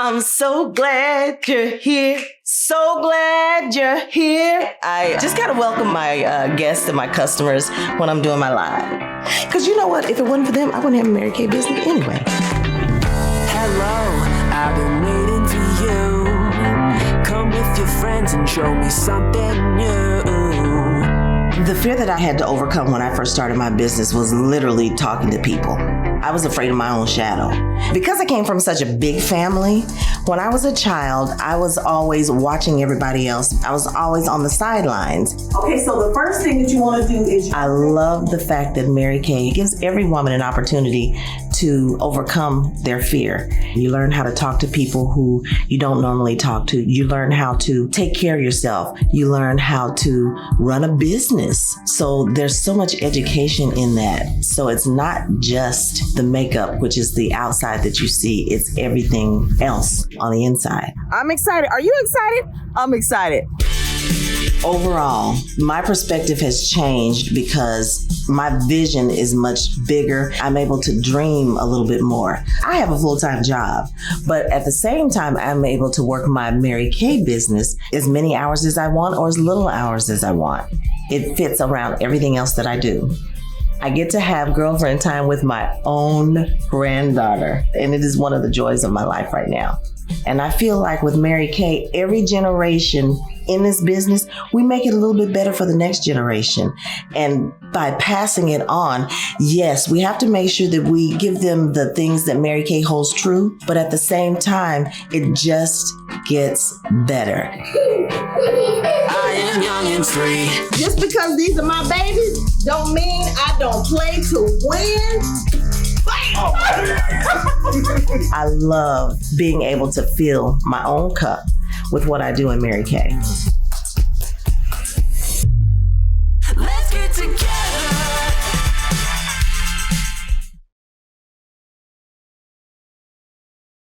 I'm so glad you're here. So glad you're here. I just gotta welcome my guests and my customers when I'm doing my live. Because you know what? If it wasn't for them, I wouldn't have a Mary Kay business anyway. Hello, I've been waiting for you. Come with your friends and show me something new. The fear that I had to overcome when I first started my business was literally talking to people. I was afraid of my own shadow. Because I came from such a big family, when I was a child, I was always watching everybody else. I was always on the sidelines. Okay, so the first thing that you want to do is... I love the fact that Mary Kay gives every woman an opportunity to overcome their fear. You learn how to talk to people who you don't normally talk to. You learn how to take care of yourself. You learn how to run a business. So there's so much education in that. So it's not just the makeup, which is the outside that you see. It's everything else on the inside. I'm excited. Are you excited? I'm excited. Overall, my perspective has changed because my vision is much bigger. I'm able to dream a little bit more. I have a full-time job, but at the same time, I'm able to work my Mary Kay business as many hours as I want or as little hours as I want. It fits around everything else that I do. I get to have girlfriend time with my own granddaughter, and it is one of the joys of my life right now. And I feel like with Mary Kay, every generation in this business, we make it a little bit better for the next generation. And by passing it on, yes, we have to make sure that we give them the things that Mary Kay holds true, but at the same time, it just gets better. I am young and free. Just because these are my babies don't mean I don't play to win. I love being able to fill my own cup with what I do in Mary Kay.